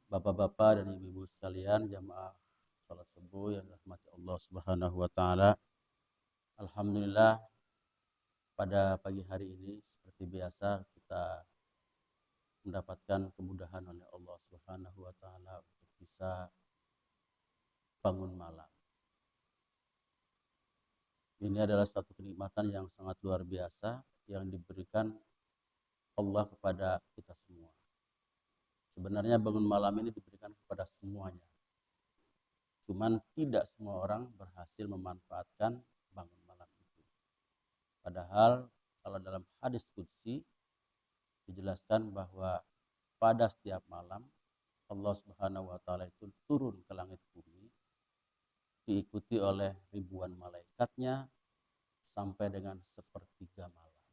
Bapak-bapak dan ibu-ibu sekalian, jamaah salat subuh yang dirahmati Allah Subhanahu wa taala. Alhamdulillah pada pagi hari ini seperti biasa kita mendapatkan kemudahan oleh Allah Subhanahu wa taala untuk bisa bangun malam. Ini adalah suatu kenikmatan yang sangat luar biasa yang diberikan Allah kepada kita semua. Sebenarnya bangun malam ini diberikan kepada semuanya. Cuman tidak semua orang berhasil memanfaatkan bangun malam itu. Padahal kalau dalam hadis qudsi dijelaskan bahwa pada setiap malam Allah Subhanahu wa taala itu turun ke langit bumi diikuti oleh ribuan malaikatnya sampai dengan sepertiga malam.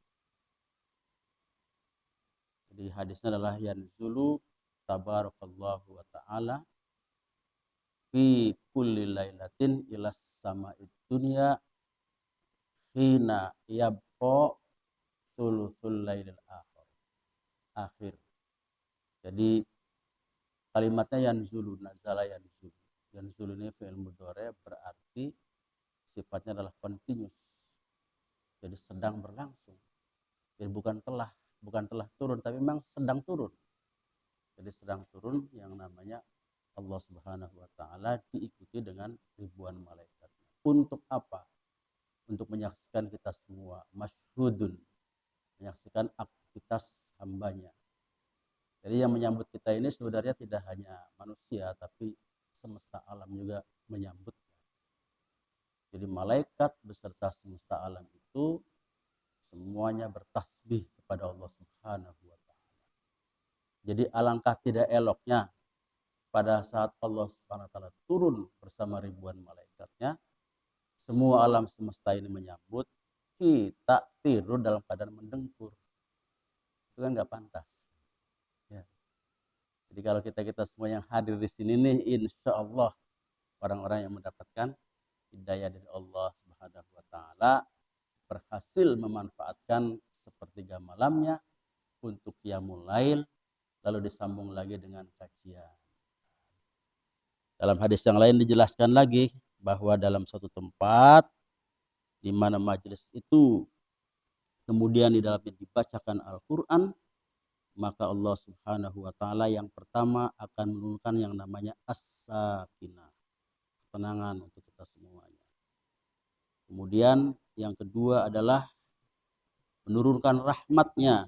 Jadi hadisnya adalah yanzulu tabarakallahu wa taala fi kulli lailatin ilas sama'id dunya hina yabqa sulusul lailil akhir. Jadi kalimatnya yanzulu, nazala yanzulu. Yanzulu ini fi'il mudhari berarti sifatnya adalah continuous. Jadi sedang berlangsung. Jadi bukan telah turun, tapi memang sedang turun. Jadi sedang turun yang namanya Allah Subhanahu wa taala diikuti dengan ribuan malaikat. Untuk apa? Untuk menyaksikan kita semua, masyhudun, menyaksikan aktivitas hambanya. Jadi yang menyambut kita ini sebenarnya tidak hanya manusia, tapi semesta alam juga menyambutnya. Jadi malaikat beserta semesta alam itu semuanya bertasbih kepada Allah Subhanahu wa taala. Jadi alangkah tidak eloknya pada saat Allah Subhanahu wa taala turun bersama ribuan malaikatnya, semua alam semesta ini menyambut, kita tidur dalam keadaan mendengkur. Itu kan nggak pantas. Ya. Jadi kalau kita semua yang hadir di sini nih, insya Allah orang-orang yang mendapatkan hidayah dari Allah Subhanahu wa taala berhasil memanfaatkan sepertiga malamnya untuk qiyamul lail, lalu disambung lagi dengan kajian. Dalam hadis yang lain dijelaskan lagi bahwa dalam suatu tempat di mana majelis itu kemudian di dalamnya dibacakan Al-Qur'an, maka Allah Subhanahu wa taala yang pertama akan menurunkan yang namanya as-sakinah, ketenangan untuk kita semuanya. Kemudian yang kedua adalah menurunkan rahmatnya,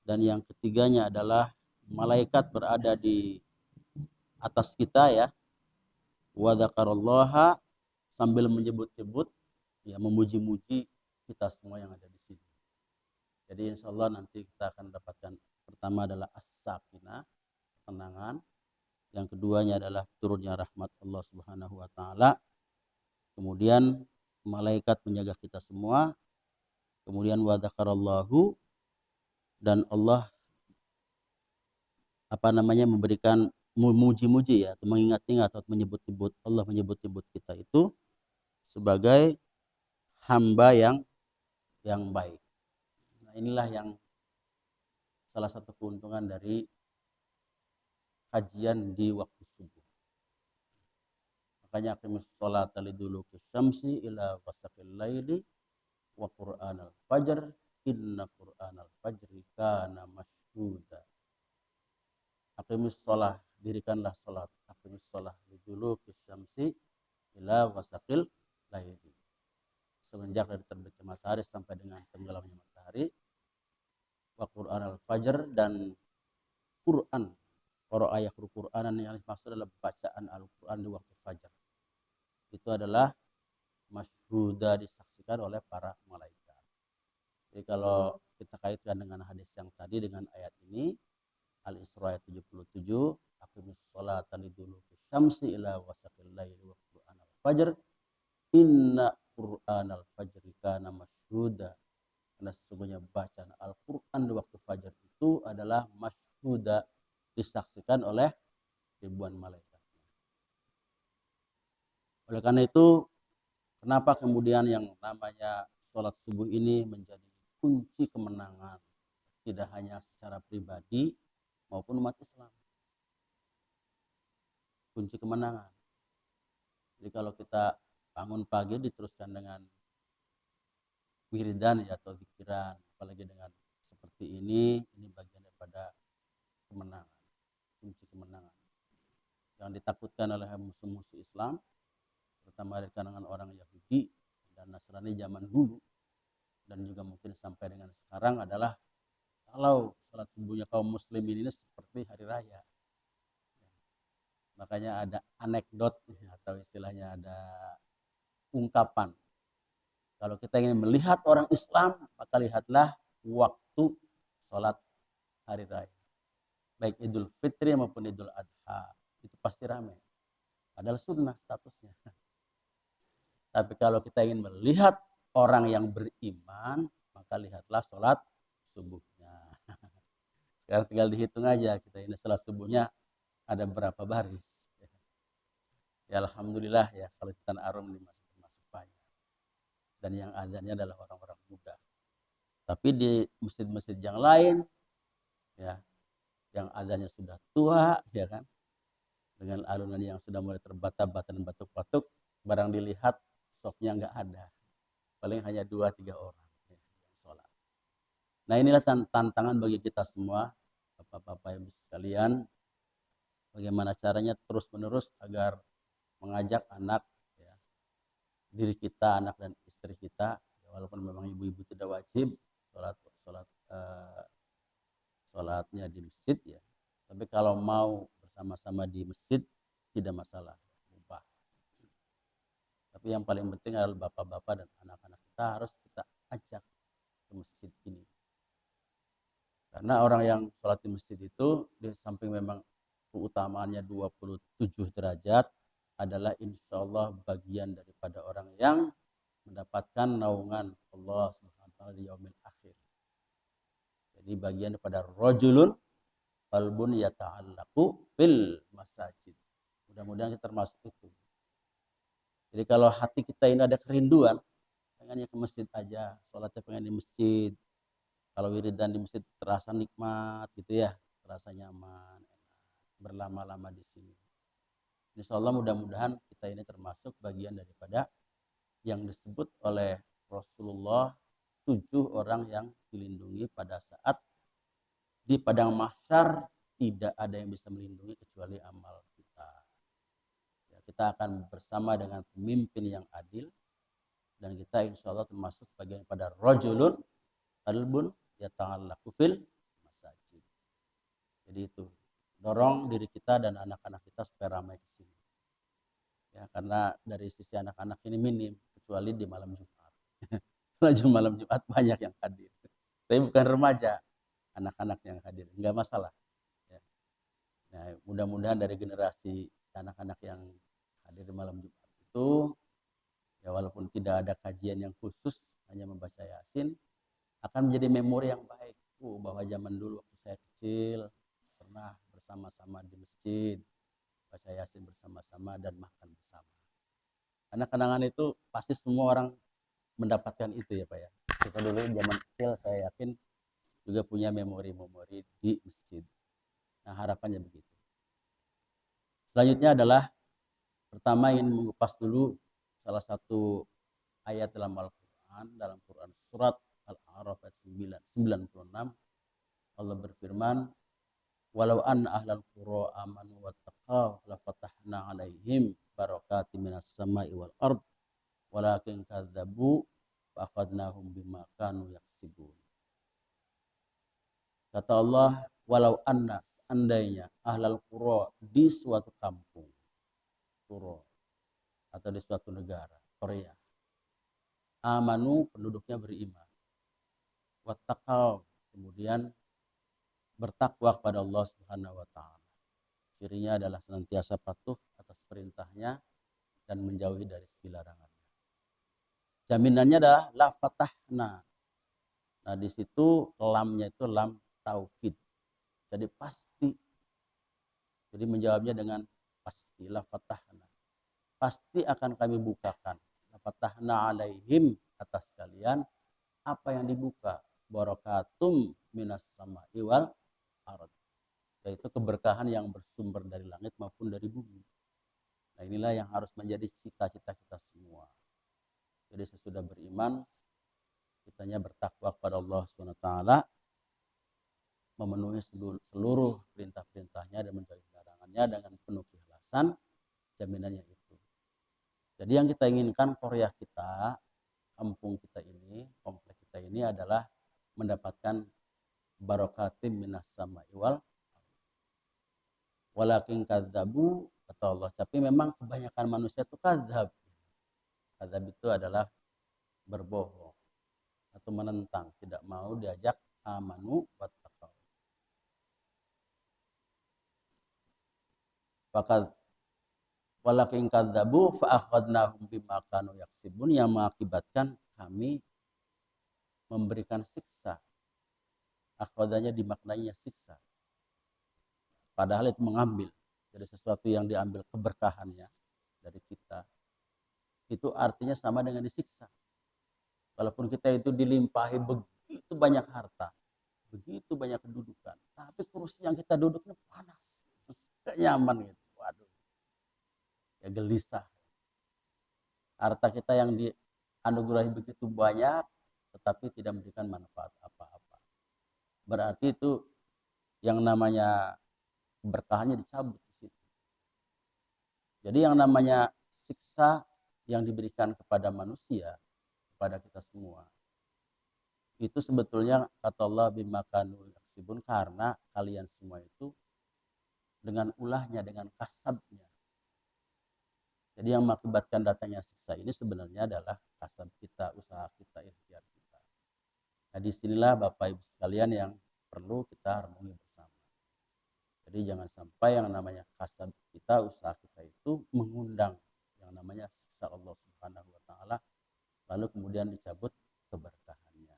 dan yang ketiganya adalah malaikat berada di atas kita ya, wa dzakarallaha, sambil menyebut-nyebut ya, memuji-muji kita semua yang ada di sini. Jadi insya Allah nanti kita akan mendapatkan pertama adalah as-sakinah, ketenangan. Yang keduanya adalah turunnya rahmat Allah Subhanahu wa taala. Kemudian malaikat menjaga kita semua. Kemudian wa dzakarallahu, dan Allah memberikan memuji-muji ya, atau mengingat-ingat atau menyebut-nyebut, Allah menyebut-nyebut kita itu sebagai hamba yang baik. Nah, inilah yang salah satu keuntungan dari kajian di waktu subuh. Makanya aqimus sholata liduluki syamsi ila ghasaqil laili wa qur'anal fajr inna qur'anal fajri kana mashhuda. Aqimus sholah, dirikanlah sholat. Aqimus sholah liduluki syamsi ila ghasaqil laili. Semenjak dari terbitnya matahari sampai dengan tenggelamnya matahari. Wa qur'anal fajr, dan Quran, ayat Qur'anan yang dimaksud adalah bacaan Al-Quran di waktu fajar. Itu adalah masyhuda, disaksikan oleh para malaikat. Jadi kalau kita kaitkan dengan hadis yang tadi dengan ayat ini, Al-Isra ayat 77, aqimus sholata liduluki syamsi ila wasaqil laili wa qur'anal fajr inna qur'anal fajri kana masyhuda. Karena sesungguhnya bacaan Al-Quran di waktu fajar itu adalah masyhuda, disaksikan oleh ribuan malaikat. Oleh karena itu, kenapa kemudian yang namanya sholat subuh ini menjadi kunci kemenangan, tidak hanya secara pribadi maupun umat Islam. kunci kemenangan. Jadi kalau kita bangun pagi diteruskan dengan wiridan ya atau pikiran, apalagi dengan seperti ini bagian daripada kemenangan, kunci kemenangan. Yang ditakutkan oleh musuh-musuh Islam, terutama dari kalangan orang Yahudi dan Nasrani zaman dulu, dan juga mungkin sampai dengan sekarang adalah kalau sholat subuhnya kaum muslimin ini seperti hari raya. Makanya ada anekdot atau istilahnya ada ungkapan. Kalau kita ingin melihat orang Islam, maka lihatlah waktu sholat hari raya. Baik Idul Fitri maupun Idul Adha. Itu pasti ramai. Padahal sunnah statusnya. Tapi kalau kita ingin melihat orang yang beriman, maka lihatlah sholat subuhnya. Sekarang tinggal dihitung aja, kita ini sholat subuhnya ada berapa baris. Ya Alhamdulillah ya, kalau di Tanah Arum ini masih banyak. Dan yang adanya adalah orang-orang muda. Tapi di masjid-masjid yang lain, ya, yang adanya sudah tua, ya kan, dengan alunan yang sudah mulai terbata-bata dan batuk-batuk, barang dilihat sofnya nggak ada, paling hanya 2-3 orang ya, yang sholat. Nah inilah tantangan bagi kita semua, bapak-bapak ibu sekalian, bagaimana caranya terus-menerus agar mengajak anak, ya, diri kita, anak dan istri kita, ya, walaupun memang ibu-ibu tidak wajib sholatnya di masjid ya, tapi kalau mau bersama-sama di masjid tidak masalah, mubah. Tapi yang paling penting adalah bapak-bapak dan anak-anak kita harus kita ajak ke masjid ini. Karena orang yang sholat di masjid itu di samping memang keutamaannya 27 derajat adalah insya Allah bagian daripada orang yang mendapatkan naungan Allah SWT di yaumil akhir. Jadi bagian daripada rajulun qalbun yata'allaqu fil masajid. Mudah-mudahan kita termasuk itu. Jadi kalau hati kita ini ada kerinduan, pengennya ke masjid aja, sholatnya pengen di masjid. Kalau wiridan di masjid terasa nikmat gitu ya, terasa nyaman, enak, berlama-lama di sini. Insya Allah mudah-mudahan kita ini termasuk bagian daripada yang disebut oleh Rasulullah 7 orang yang dilindungi pada saat di padang mahsyar tidak ada yang bisa melindungi kecuali amal kita. Ya, kita akan bersama dengan pemimpin yang adil dan kita insya Allah termasuk bagian pada rajulun qalbun yata'allaqu fil masajid. Jadi itu dorong diri kita dan anak-anak kita supaya ramai ke sini. Ya, karena dari sisi anak-anak ini minim kecuali di malam Jumat. Malam Jumat banyak yang hadir. Tapi bukan remaja, anak-anak yang hadir. Enggak masalah. Ya. Nah, mudah-mudahan dari generasi anak-anak yang hadir di malam Jumat itu, ya walaupun tidak ada kajian yang khusus, hanya membaca Yasin, akan menjadi memori yang baik. Bahwa zaman dulu waktu saya kecil, pernah bersama-sama di masjid, baca Yasin bersama-sama dan makan bersama. Karena kenangan itu pasti semua orang mendapatkan itu ya Pak ya. Kita dulu zaman kecil saya yakin juga punya memori-memori di masjid. Nah harapannya begitu. Selanjutnya adalah pertama ingin mengupas dulu salah satu ayat dalam Al-Quran, dalam Quran surat Al-A'raf ayat 96. Allah berfirman, walau anna ahlal qura amanu wattaqaw la fatahna alaihim barakatim minas sama'i wal ard walakin kadzabu fa akhadnahum bima kanu yaksibun. Kata Allah, walau anna seandainya ahlal qura di suatu kampung, qura atau di suatu negara, Korea, amanu penduduknya beriman, wattaqaw kemudian bertakwa kepada Allah Subhanahu wa taala. Cirinya adalah senantiasa patuh atas perintahnya dan menjauhi dari segala larangannya. Jaminannya adalah la fatahna. Nah, di situ lamnya itu lam taukid. Jadi pasti. Jadi menjawabnya dengan pasti la fatahna. Pasti akan kami bukakan. La fatahna alaihim atas kalian apa yang dibuka. Barakatum minas sama'i wal ard. Yaitu keberkahan yang bersumber dari langit maupun dari bumi. Nah, inilah yang harus menjadi cita-cita kita semua. Jadi sesudah beriman, kitanya bertakwa kepada Allah SWT, memenuhi seluruh perintah-perintahnya dan menjauhi larangannya dengan penuh keikhlasan, jaminannya itu. Jadi yang kita inginkan Korea kita, kampung kita ini, komplek kita ini adalah mendapatkan barokatim minas sama'i walakin kadzabu, kata Allah. Tapi memang kebanyakan manusia itu kadzab. Kadzab itu adalah berbohong atau menentang, tidak mau diajak amanu wattaqau. Fakat walakin kadzabu fa akhadnahum bima kanu yaksibun, yang mengakibatkan kami memberikan siksa. Akhadanya dimaknainya siksa. Padahal itu mengambil dari sesuatu yang diambil keberkahannya dari kita. Itu artinya sama dengan disiksa. Walaupun kita itu dilimpahi begitu banyak harta, begitu banyak kedudukan, tapi kursi yang kita duduknya panas, gak nyaman gitu. Waduh, ya gelisah. Harta kita yang dianugerahi begitu banyak, tetapi tidak memberikan manfaat apa-apa. Berarti itu yang namanya berkahnya dicabut di situ. Jadi yang namanya siksa yang diberikan kepada manusia, kepada kita semua, itu sebetulnya kata Allah bima kanu yaksibun, karena kalian semua itu dengan ulahnya, dengan kasabnya. Jadi yang mengakibatkan datangnya siksa ini sebenarnya adalah kasab kita, usaha kita, ikhtiar kita. Nah, disinilah Bapak Ibu sekalian yang perlu kita renungi bersama. Jadi jangan sampai yang namanya kasab kita, usaha kita itu mengundang yang namanya siksa Allah Subhanahu wa taala, lalu kemudian dicabut keberkahannya.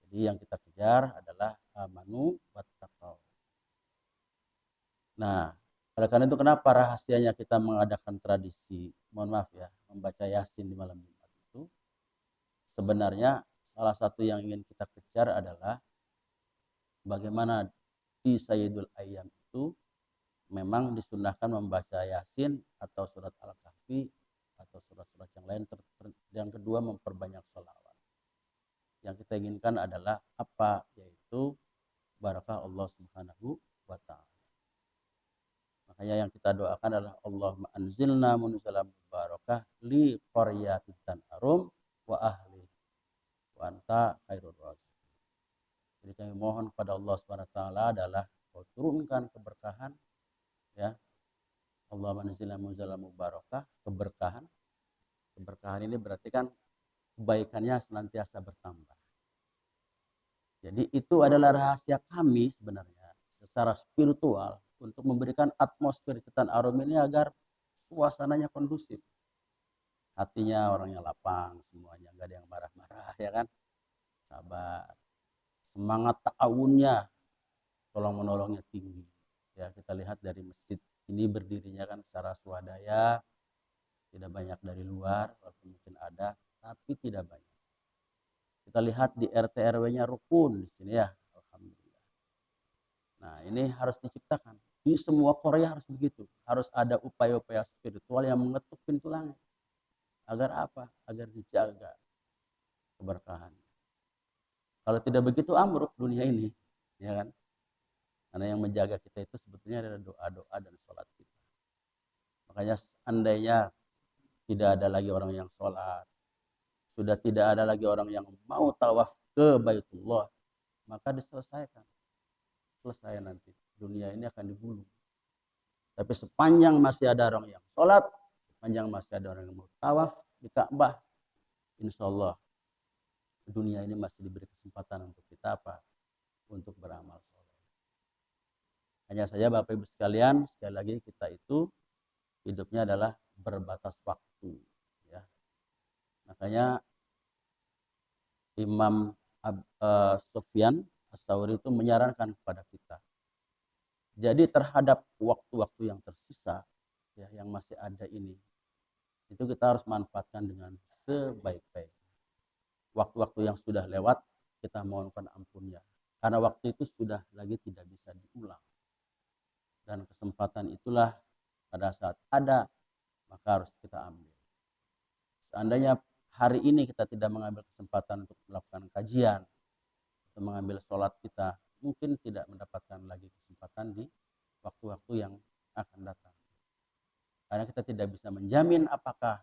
Jadi yang kita kejar adalah amanu wattaqau. Nah, oleh karena itu kenapa rahasianya kita mengadakan tradisi, mohon maaf ya, membaca Yasin di malam Jumat itu, sebenarnya salah satu yang ingin kita kejar adalah bagaimana di Sayyidul Ayyam itu memang disunahkan membaca Yasin atau surat Al-Kahfi atau surat-surat yang lain. Yang kedua, memperbanyak sholawat. Yang kita inginkan adalah apa? Yaitu barakah Allah Subhanahu wa ta'ala. Makanya yang kita doakan adalah Allahumma anzilna munzalam barakah li qaryatin tan'arum wa ahli wa anta khairur raziqin. Jadi kami mohon kepada Allah Subhanahu wa taala adalah kau turunkan keberkahan, ya. Allahumma anzilna munzalam barakah, keberkahan. Keberkahan ini berarti kan kebaikannya senantiasa bertambah. Jadi itu adalah rahasia kami sebenarnya secara spiritual untuk memberikan atmosfer di Tan'arum ini agar suasananya kondusif. Hatinya orangnya lapang semuanya, nggak ada yang marah-marah, ya kan? Sabar. Semangat ta'awunnya, tolong menolongnya tinggi. Ya, kita lihat dari masjid ini berdirinya kan secara swadaya, tidak banyak dari luar, walaupun mungkin ada, tapi tidak banyak. Kita lihat di RT RW-nya rukun di sini, ya. Alhamdulillah. Nah, ini harus diciptakan. Di semua Korea harus begitu. Harus ada upaya-upaya spiritual yang mengetuk pintu langit. Agar apa? Agar dijaga keberkahan. Kalau tidak begitu amruk dunia ini, ya kan? Karena yang menjaga kita itu sebetulnya adalah doa-doa dan sholat kita. Makanya seandainya tidak ada lagi orang yang sholat, sudah tidak ada lagi orang yang mau tawaf ke Baitullah, maka diselesaikan. Selesai nanti. Dunia ini akan digulung. Tapi sepanjang masih ada orang yang sholat, sepanjang masih ada orang yang mau tawaf di Ka'bah, insya Allah dunia ini masih diberi kesempatan untuk kita apa? Untuk beramal soleh. Hanya saja Bapak Ibu sekalian, sekali lagi kita itu hidupnya adalah berbatas waktu. Ya. Makanya Imam Sufyan Ats-Tsauri itu menyarankan kepada kita. Jadi terhadap waktu-waktu yang tersisa, ya, yang masih ada ini, itu kita harus manfaatkan dengan sebaik-baik. Waktu-waktu yang sudah lewat, kita mohonkan ampunnya. Karena waktu itu sudah lagi tidak bisa diulang. Dan kesempatan itulah pada saat ada maka harus kita ambil. Seandainya hari ini kita tidak mengambil kesempatan untuk melakukan kajian atau mengambil sholat kita, mungkin tidak mendapatkan lagi kesempatan di waktu-waktu yang akan datang. Karena kita tidak bisa menjamin apakah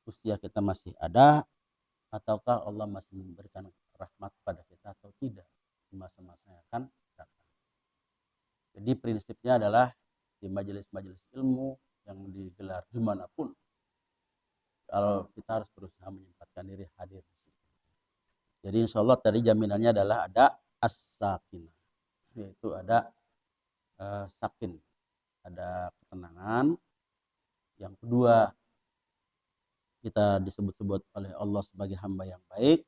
usia kita masih ada ataukah Allah masih memberikan rahmat pada kita atau tidak di masa-masa yang akan datang. Jadi prinsipnya adalah di majelis-majelis ilmu yang digelar dimanapun, kalau kita harus berusaha menyempatkan diri hadir di situ. Jadi insya Allah tadi jaminannya adalah ada as-sakinah, yaitu ada sakin, ada ketenangan. Yang kedua, kita disebut-sebut oleh Allah sebagai hamba yang baik.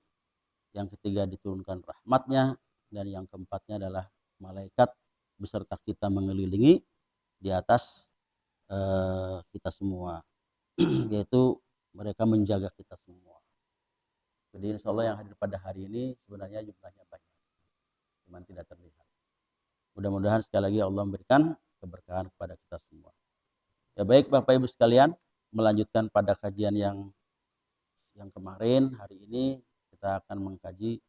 Yang ketiga, diturunkan rahmatnya. Dan yang keempatnya adalah malaikat beserta kita mengelilingi di atas kita semua, yaitu mereka menjaga kita semua. Jadi insya Allah yang hadir pada hari ini sebenarnya jumlahnya banyak, cuma tidak terlihat. Mudah-mudahan sekali lagi Allah memberikan keberkahan kepada kita semua. Ya baik Bapak Ibu sekalian, melanjutkan pada kajian yang kemarin, hari ini kita akan mengkaji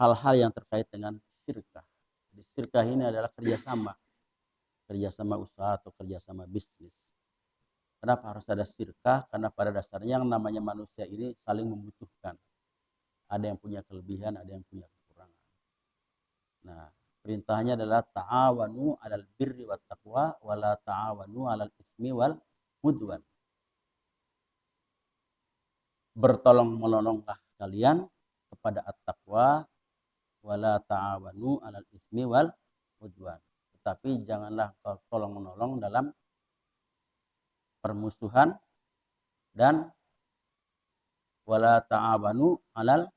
hal-hal yang terkait dengan syirkah. Jadi syirkah ini adalah kerjasama usaha atau kerjasama bisnis. Kenapa harus ada syirkah? Karena pada dasarnya yang namanya manusia ini saling membutuhkan. Ada yang punya kelebihan, ada yang punya kekurangan. Nah, perintahnya adalah ta'awanu 'alal birri wat taqwa wa la ta'awanu 'alal itsmi wal udwan. Bertolong-menolonglah kalian kepada at-taqwa wa la ta'awanu 'alal itsmi wal udwan. Tetapi janganlah tolong-menolong dalam permusuhan dan wala ta'awanu 'alal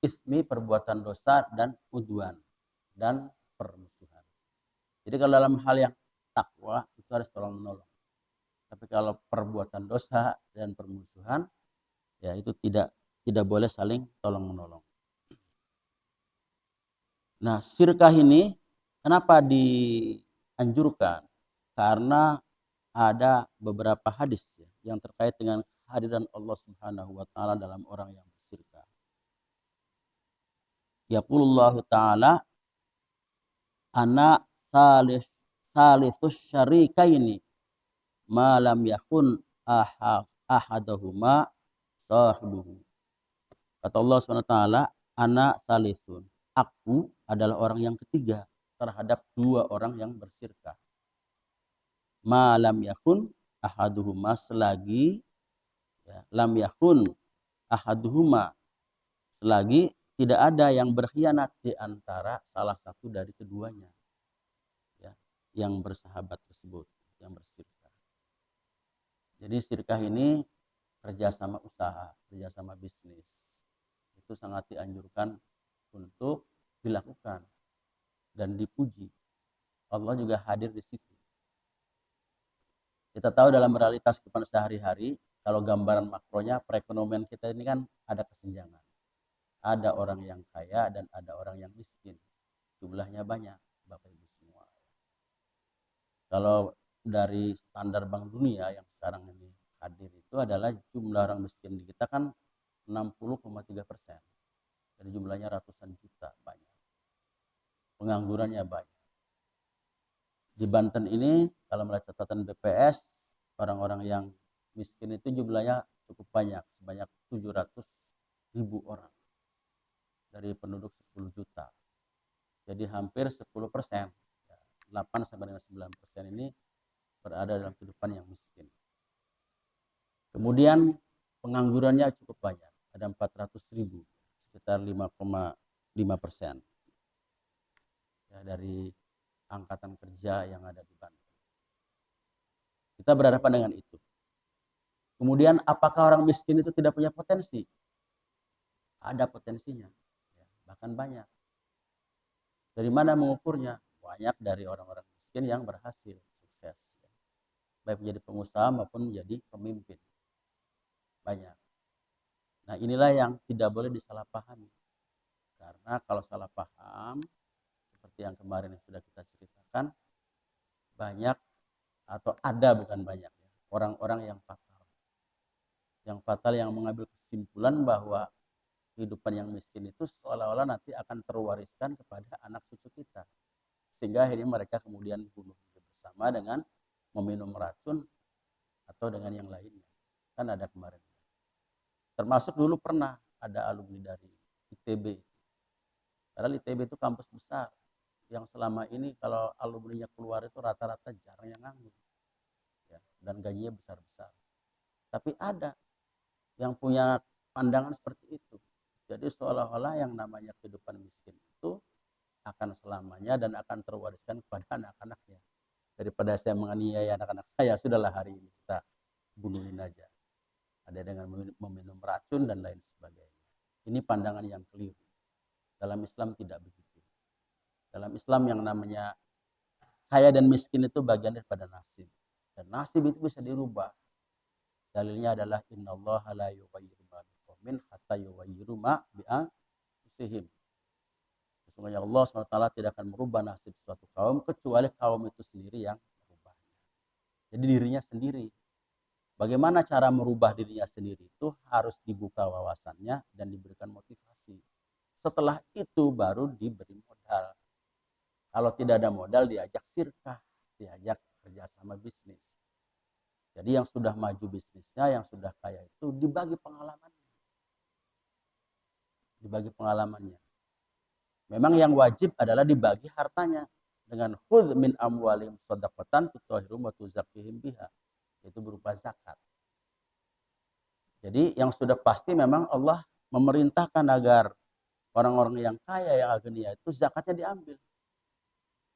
itsmi, perbuatan dosa, dan udwan dan permusuhan. Jadi kalau dalam hal yang takwa itu harus tolong menolong. Tapi kalau perbuatan dosa dan permusuhan, ya itu tidak boleh saling tolong menolong. Nah, syirkah ini kenapa dianjurkan? Karena ada beberapa hadis yang terkait dengan kehadiran Allah Subhanahu wa taala dalam orang yang bersyirkah. Yaqulullahu taala ana salisus syarikaini ma lam yakun ahaduhuma sahibuhu. Kata Allah SWT, ana salisun, aku adalah orang yang ketiga terhadap dua orang yang bersyirkah. Ma lam yakun ahaduhuma, selagi ya, lam yakun ahaduhuma, selagi tidak ada yang berkhianat di antara salah satu dari keduanya, ya, yang bersahabat tersebut, yang bersyirkah. Jadi syirkah ini kerjasama usaha, kerjasama bisnis, itu sangat dianjurkan untuk dilakukan dan dipuji. Allah juga hadir di situ. Kita tahu dalam realitas kehidupan sehari-hari, kalau gambaran makronya perekonomian kita ini kan ada kesenjangan. Ada orang yang kaya dan ada orang yang miskin. Jumlahnya banyak, Bapak Ibu semua. Kalau dari standar Bank Dunia yang sekarang ini hadir itu adalah jumlah orang miskin di kita kan 60,3%. Dari jumlahnya ratusan juta, banyak. Penganggurannya banyak. Di Banten ini kalau melihat catatan BPS, orang-orang yang miskin itu jumlahnya cukup banyak, sebanyak 700.000 orang dari penduduk 10 juta. Jadi hampir 10%, 8-9% ini berada dalam kehidupan yang miskin. Kemudian penganggurannya cukup banyak, ada 400.000, sekitar 5,5% ya, dari angkatan kerja yang ada di Banten. Kita berhadapan dengan itu. Kemudian apakah orang miskin itu tidak punya potensi? Ada potensinya, ya, bahkan banyak. Dari mana mengukurnya? Banyak dari orang-orang miskin yang berhasil, sukses, ya. Baik menjadi pengusaha maupun menjadi pemimpin. Banyak. Nah, inilah yang tidak boleh disalahpahami. Karena kalau salah paham, seperti yang kemarin yang sudah kita ceritakan, banyak atau ada bukan banyak ya, orang-orang yang fatal yang mengambil kesimpulan bahwa kehidupan yang miskin itu seolah-olah nanti akan terwariskan kepada anak cucu kita. Sehingga akhirnya mereka kemudian bunuh diri bersama dengan meminum racun atau dengan yang lainnya. Kan ada kemarin. Termasuk dulu pernah ada alumni dari ITB. Padahal ITB itu kampus besar. Yang selama ini kalau alumninya keluar itu rata-rata jarang yang nganggur. Ya, dan gajinya besar-besar. Tapi ada yang punya pandangan seperti itu. Jadi seolah-olah yang namanya kehidupan miskin itu akan selamanya dan akan terwariskan kepada anak-anaknya. Daripada saya menganiaya anak-anak saya, sudahlah hari ini kita bunuhin aja. Ada dengan meminum racun dan lain sebagainya. Ini pandangan yang keliru. Dalam Islam tidak begitu. Dalam Islam yang namanya kaya dan miskin itu bagian daripada nasib. Dan nasib itu bisa dirubah. Dalilnya adalah innallaha la yughayyiru ma biqaumin hatta yughayyiru ma bi anfusihim. Sesungguhnya Allah SWT tidak akan merubah nasib suatu kaum kecuali kaum itu sendiri yang merubahnya. Jadi dirinya sendiri. Bagaimana cara merubah dirinya sendiri itu harus dibuka wawasannya dan diberikan motivasi. Setelah itu baru diberi modal. Kalau tidak ada modal diajak sirkah, diajak kerjasama bisnis. Jadi yang sudah maju bisnisnya, yang sudah kaya itu dibagi pengalamannya. Dibagi pengalamannya. Memang yang wajib adalah dibagi hartanya dengan khudz min amwalihim shadaqatan tutahhiruhum wa tuzakkihim biha. Itu berupa zakat. Jadi yang sudah pasti memang Allah memerintahkan agar orang-orang yang kaya yang agnia itu zakatnya diambil.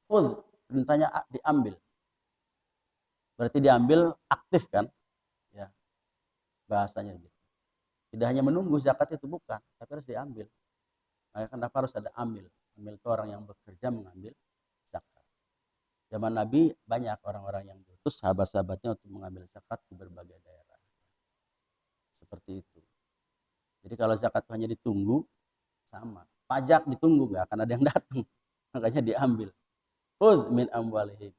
Khudz, perintahnya diambil. Berarti diambil aktif kan? Ya, bahasanya gitu. Tidak hanya menunggu zakat itu bukan, tapi harus diambil. Maka kenapa harus ada amil? Amil itu orang yang bekerja mengambil zakat. Zaman Nabi banyak orang-orang yang diutus sahabat-sahabatnya untuk mengambil zakat di berbagai daerah. Seperti itu. Jadi kalau zakat hanya ditunggu, sama. Pajak ditunggu, nggak akan ada yang datang. Makanya diambil. Khudz min amwalihim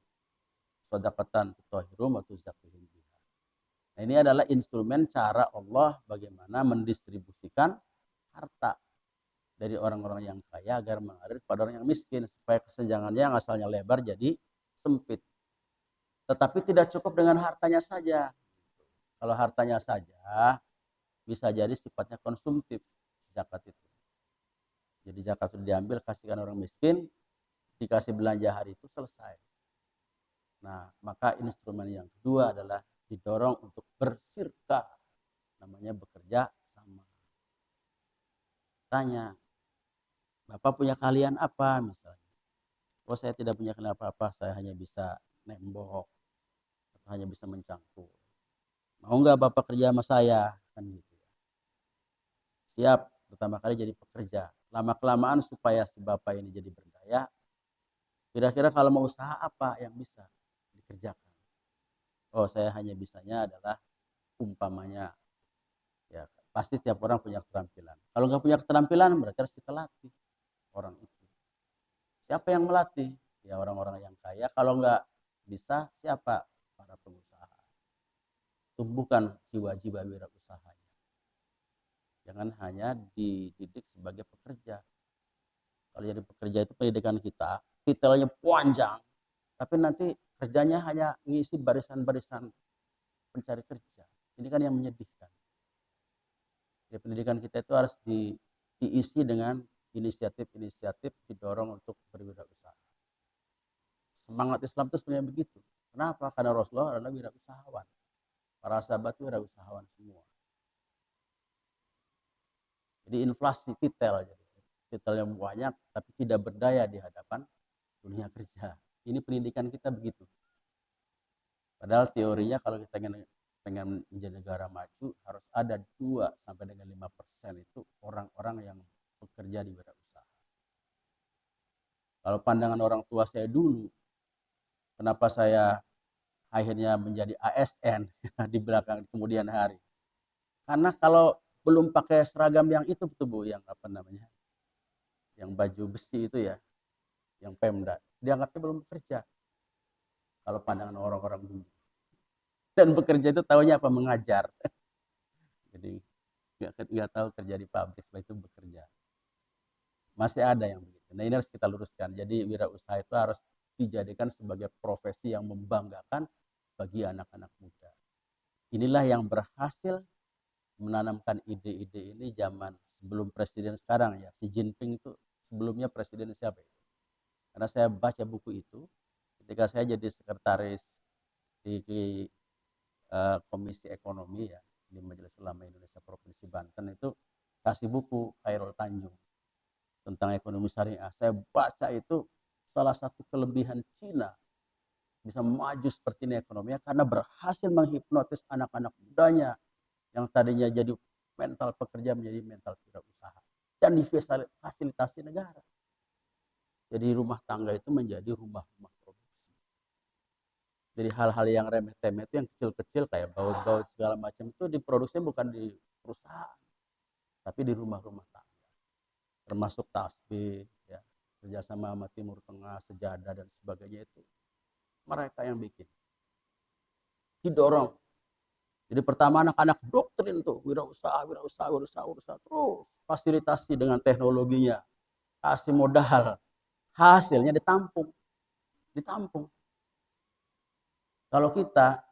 shadaqatan tutahhiruhum wa tuzakkihim biha. Nah, ini adalah instrumen cara Allah bagaimana mendistribusikan harta dari orang-orang yang kaya agar mengalir pada orang yang miskin supaya kesenjangannya yang asalnya lebar jadi sempit. Tetapi tidak cukup dengan hartanya saja. Kalau hartanya saja bisa jadi sifatnya konsumtif zakat itu. Jadi zakat itu diambil kasihkan orang miskin, dikasih belanja hari itu selesai. Nah, maka instrumen yang kedua adalah didorong untuk bersirkah, namanya bekerja sama. Tanya, Bapak punya keahlian apa misalnya? Oh, saya tidak punya keahlian apa-apa, saya hanya bisa nembok, atau hanya bisa mencangkul. Mau nggak Bapak kerja sama saya? Kan gitu. Siap, pertama kali jadi pekerja. Lama-kelamaan supaya si Bapak ini jadi berdaya, kira-kira kalau mau usaha apa yang bisa dikerjakan? Oh, saya hanya bisanya adalah umpamanya, ya pasti setiap orang punya keterampilan. Kalau nggak punya keterampilan berarti harus kita latih orang itu. Siapa yang melatih? Ya orang-orang yang kaya. Kalau nggak bisa, siapa? Para pengusaha. Tumbuhkan jiwa-jiwa wirausaha. Jangan hanya dididik sebagai pekerja. Kalau jadi pekerja itu pendidikan kita, titelnya panjang, tapi nanti kerjanya hanya ngisi barisan-barisan pencari kerja. Ini kan yang menyedihkan. Jadi pendidikan kita itu harus diisi dengan inisiatif-inisiatif didorong untuk berwirausaha. Semangat Islam itu sebenarnya begitu. Kenapa? Karena Rasulullah adalah wirausahawan. Para sahabat itu wirausahawan semua. Jadi inflasi titel, titel yang banyak tapi tidak berdaya di hadapan dunia kerja. Ini pendidikan kita begitu. Padahal teorinya kalau kita pengen menjadi negara maju harus ada 2 sampai dengan 5% itu orang-orang yang bekerja di wirausaha. Kalau pandangan orang tua saya dulu, kenapa saya akhirnya menjadi ASN di belakang kemudian hari? Karena kalau belum pakai seragam yang itu tuh Bu, yang apa namanya? Yang baju besi itu ya, yang Pemda, dianggapnya belum bekerja. kalau pandangan orang-orang dulu. Dan bekerja itu taunya apa? Mengajar. Jadi nggak tahu kerja di pabrik, setelah itu bekerja. Masih ada yang begitu. Nah ini harus kita luruskan. Jadi wirausaha itu harus dijadikan sebagai profesi yang membanggakan bagi anak-anak muda. Inilah yang berhasil menanamkan ide-ide ini zaman sebelum presiden sekarang ya. Xi Jinping itu sebelumnya presiden siapa itu? Karena saya baca buku itu ketika saya jadi sekretaris di Komisi Ekonomi ya di Majelis Ulama Indonesia Provinsi Banten itu kasih buku Khairul Tanjung tentang ekonomi syariah. Saya baca itu salah satu kelebihan Cina bisa maju seperti ini ekonominya karena berhasil menghipnotis anak-anak mudanya yang tadinya jadi mental pekerja menjadi mental wirausaha dan difasilitasi negara. Jadi rumah tangga itu menjadi rumah-rumah produksi. Jadi hal-hal yang remeh-temeh itu yang kecil-kecil kayak baut-baut segala macam itu diproduksi bukan di perusahaan, tapi di rumah-rumah tangga. Termasuk tasbih, ya, kerjasama sama Timur Tengah, sejadah dan sebagainya itu mereka yang bikin. Didorong. Jadi pertama anak-anak doktrin tuh wirausaha terus fasilitasi dengan teknologinya, kasih modal, hasilnya ditampung. Kalau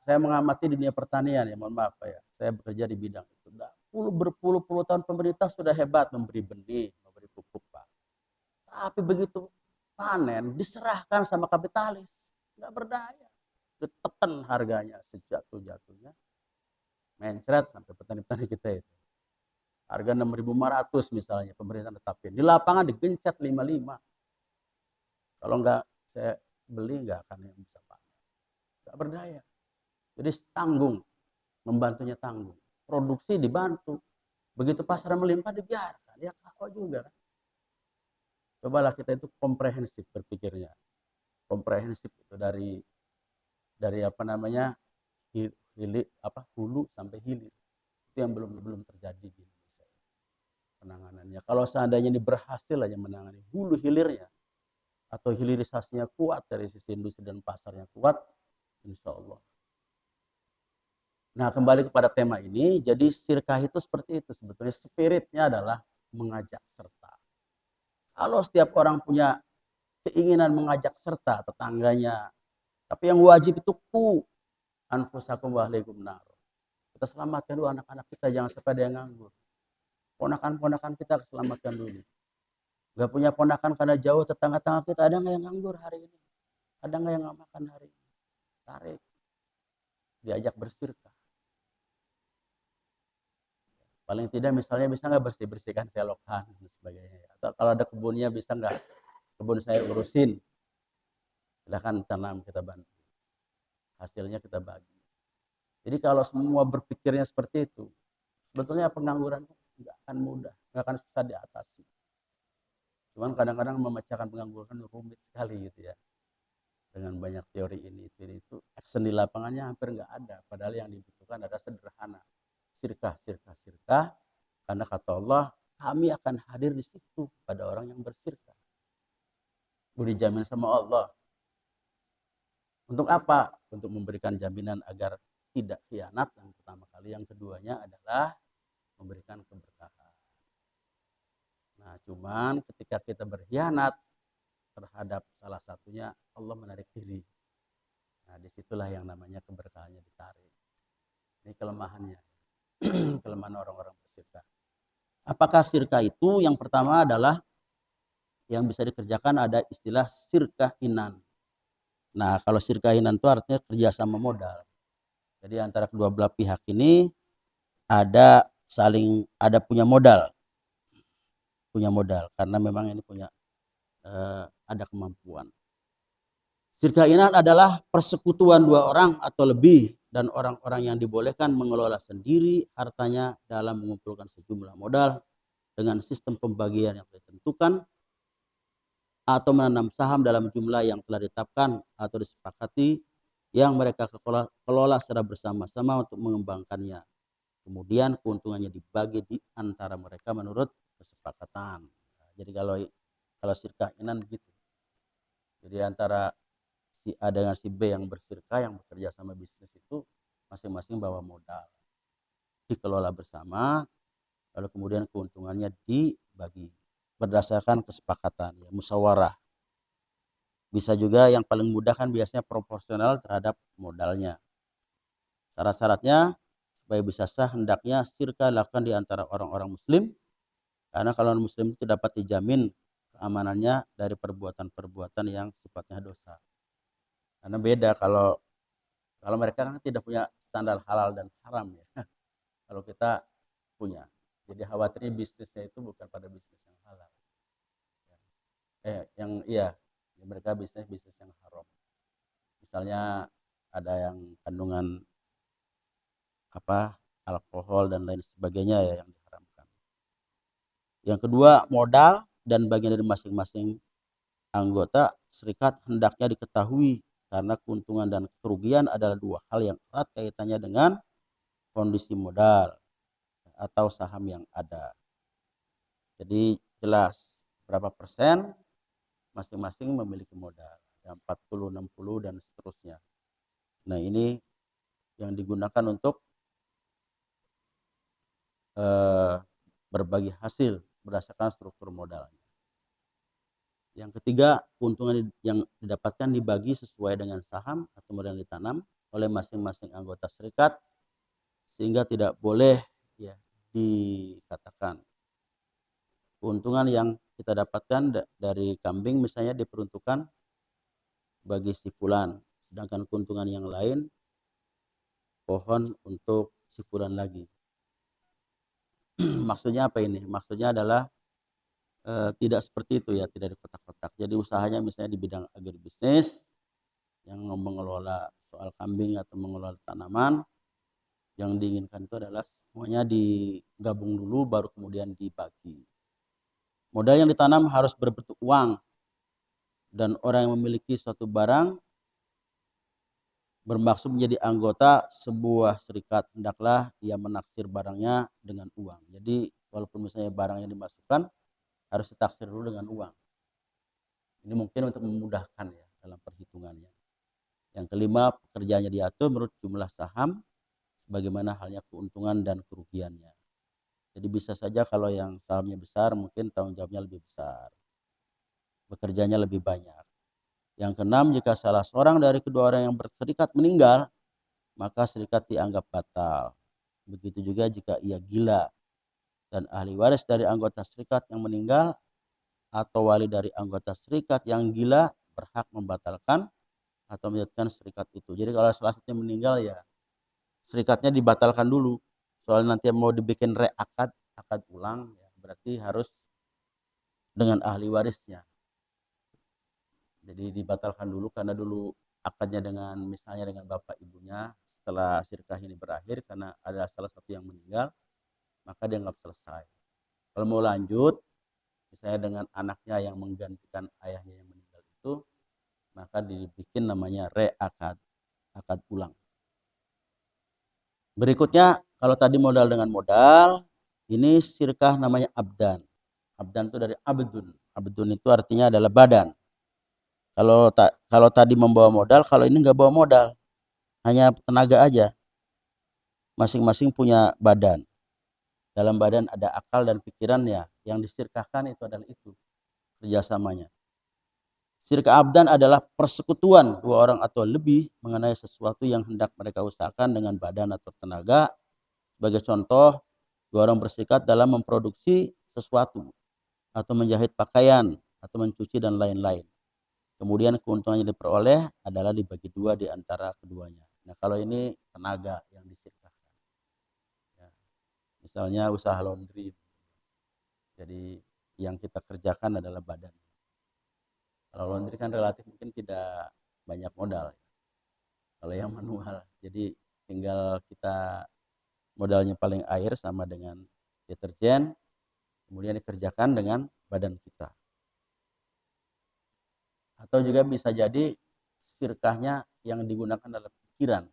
saya mengamati dunia pertanian ya, mohon maaf ya, saya bekerja di bidang itu. Berpuluh-puluh tahun pemerintah sudah hebat memberi benih, memberi pupuk, Pak. Tapi begitu panen diserahkan sama kapitalis, nggak berdaya. Ditekan harganya sejatuh-jatuhnya, mencret sampai petani-petani kita itu. Harga 6.500 misalnya pemerintah tetapin. Di lapangan digencet 55. Kalau nggak saya beli nggak akan yang bisa panen. Nggak berdaya. Jadi tanggung, membantunya tanggung. Produksi dibantu. Begitu pasar melimpah dibiarkan. Ya kau juga kan. Cobalah kita itu komprehensif berpikirnya. Komprehensif itu dari apa namanya hulu sampai hilir. Itu yang belum terjadi di Indonesia penanganannya. Kalau seandainya ini berhasil aja menangani hulu hilirnya atau hilirisasinya kuat dari sisi industri dan pasarnya kuat, insya Allah. Nah kembali kepada tema ini, jadi sirkah itu seperti itu sebetulnya, spiritnya adalah mengajak serta. Kalau setiap orang punya keinginan mengajak serta tetangganya, tapi yang wajib itu anfusakum wa ahlikum nar. Kita selamatkan dulu anak-anak kita, jangan sampai ada yang nganggur. Ponakan-ponakan kita selamatkan dulu. Gak punya ponakan karena jauh, tetangga-tetangga kita ada nggak yang nganggur hari ini? Ada nggak yang nggak makan hari ini? Tarik, diajak bersirkah. Paling tidak misalnya bisa nggak bersihkan selokan dan sebagainya. Atau kalau ada kebunnya bisa nggak kebun saya urusin. Silahkan tanam, kita bantu. Hasilnya kita bagi. Jadi kalau semua berpikirnya seperti itu, sebetulnya pengangguran nggak akan mudah, nggak akan susah diatasi. Cuman kadang-kadang memecahkan pengangguran rumit sekali gitu ya. Dengan banyak teori ini, teori itu, action di lapangannya hampir nggak ada. Padahal yang dibutuhkan adalah sederhana. Sirkah. Karena kata Allah, kami akan hadir di situ pada orang yang bersirkah. Udah dijamin sama Allah. Untuk apa? Untuk memberikan jaminan agar tidak khianat yang pertama kali. Yang keduanya adalah memberikan keberkahan. Nah, cuman ketika kita berkhianat terhadap salah satunya, Allah menarik diri. Nah, disitulah yang namanya keberkahannya ditarik. Ini kelemahannya. Kelemahan orang-orang bersirkah. Apakah sirkah itu? Yang pertama adalah yang bisa dikerjakan ada istilah sirkah inan. Nah, kalau sirkah inan itu artinya kerjasama modal. Jadi antara kedua belah pihak ini ada punya modal karena memang ini punya ada kemampuan. Sirkah inan adalah persekutuan dua orang atau lebih dan orang-orang yang dibolehkan mengelola sendiri hartanya dalam mengumpulkan sejumlah modal dengan sistem pembagian yang ditentukan atau menanam saham dalam jumlah yang telah ditetapkan atau disepakati yang mereka kelola secara bersama-sama untuk mengembangkannya. Kemudian keuntungannya dibagi di antara mereka menurut kesepakatan. Nah, jadi kalau sirkah inan begitu. Jadi antara si A dengan si B yang bersirka, yang bekerja sama bisnis itu masing-masing bawa modal, dikelola bersama, lalu kemudian keuntungannya dibagi berdasarkan kesepakatan, ya, musyawarah. Bisa juga yang paling mudah kan biasanya proporsional terhadap modalnya. Syarat-syaratnya supaya bisa sah hendaknya syirka dilakukan di antara orang-orang muslim, karena kalau muslim itu dapat dijamin keamanannya dari perbuatan-perbuatan yang sifatnya dosa. Karena beda kalau mereka kan tidak punya standar halal dan haram ya. Kalau kita punya. Jadi khawatirnya bisnisnya itu bukan pada bisnis yang halal. Yang iya, mereka bisnis yang haram. Misalnya ada yang kandungan alkohol dan lain sebagainya ya yang diharamkan. Yang kedua, modal dan bagian dari masing-masing anggota serikat hendaknya diketahui, karena keuntungan dan kerugian adalah dua hal yang erat kaitannya dengan kondisi modal atau saham yang ada. Jadi jelas berapa persen masing-masing memiliki modal, ya 40, 60 dan seterusnya. Nah, ini yang digunakan untuk berbagi hasil berdasarkan struktur modalnya. Yang ketiga, keuntungan yang didapatkan dibagi sesuai dengan saham atau modal yang ditanam oleh masing-masing anggota serikat, sehingga tidak boleh ya dikatakan keuntungan yang kita dapatkan dari kambing misalnya diperuntukkan bagi si fulan, sedangkan keuntungan yang lain pohon untuk si fulan lagi. Maksudnya apa ini? Maksudnya adalah tidak seperti itu ya, tidak di kotak-kotak. Jadi usahanya misalnya di bidang agribisnis yang mengelola soal kambing atau mengelola tanaman, yang diinginkan itu adalah semuanya digabung dulu baru kemudian dibagi. Modal yang ditanam harus berbentuk uang, dan orang yang memiliki suatu barang bermaksud menjadi anggota sebuah serikat hendaklah ia menaksir barangnya dengan uang. Jadi walaupun misalnya barang yang dimasukkan harus ditaksir dulu dengan uang. Ini mungkin untuk memudahkan ya dalam perhitungannya. Yang kelima, pekerjaannya diatur menurut jumlah saham bagaimana halnya keuntungan dan kerugiannya. Jadi bisa saja kalau yang sahamnya besar mungkin tanggung jawabnya lebih besar, bekerjanya lebih banyak. Yang keenam, jika salah seorang dari kedua orang yang berserikat meninggal, maka serikat dianggap batal. Begitu juga jika ia gila dan ahli waris dari anggota serikat yang meninggal atau wali dari anggota serikat yang gila berhak membatalkan atau menjatuhkan serikat itu. Jadi kalau salah satunya meninggal ya serikatnya dibatalkan dulu. Soalnya nanti mau dibikin akad ulang ya, berarti harus dengan ahli warisnya. Jadi dibatalkan dulu karena dulu akadnya dengan misalnya dengan bapak ibunya, setelah sirkah ini berakhir karena ada salah satu yang meninggal, maka dianggap selesai. Kalau mau lanjut misalnya dengan anaknya yang menggantikan ayahnya yang meninggal itu, maka dibikin namanya akad ulang. Berikutnya, kalau tadi modal dengan modal, ini sirkah namanya abdan. Abdan itu dari abdun. Abdun itu artinya adalah badan. Kalau tadi membawa modal, kalau ini nggak bawa modal, hanya tenaga aja. Masing-masing punya badan. Dalam badan ada akal dan pikirannya. Yang disirkahkan itu adalah itu kerjasamanya. Sirkah abdan adalah persekutuan dua orang atau lebih mengenai sesuatu yang hendak mereka usahakan dengan badan atau tenaga. Sebagai contoh, dua orang berserikat dalam memproduksi sesuatu atau menjahit pakaian atau mencuci dan lain-lain. Kemudian keuntungan yang diperoleh adalah dibagi dua di antara keduanya. Nah, kalau ini tenaga yang disirkahkan. Ya. Misalnya usaha laundry. Jadi yang kita kerjakan adalah badan. Kalau laundry kan relatif mungkin tidak banyak modal. Kalau yang manual, jadi tinggal kita modalnya paling air sama dengan deterjen, kemudian dikerjakan dengan badan kita. Atau juga bisa jadi sirkahnya yang digunakan adalah pikiran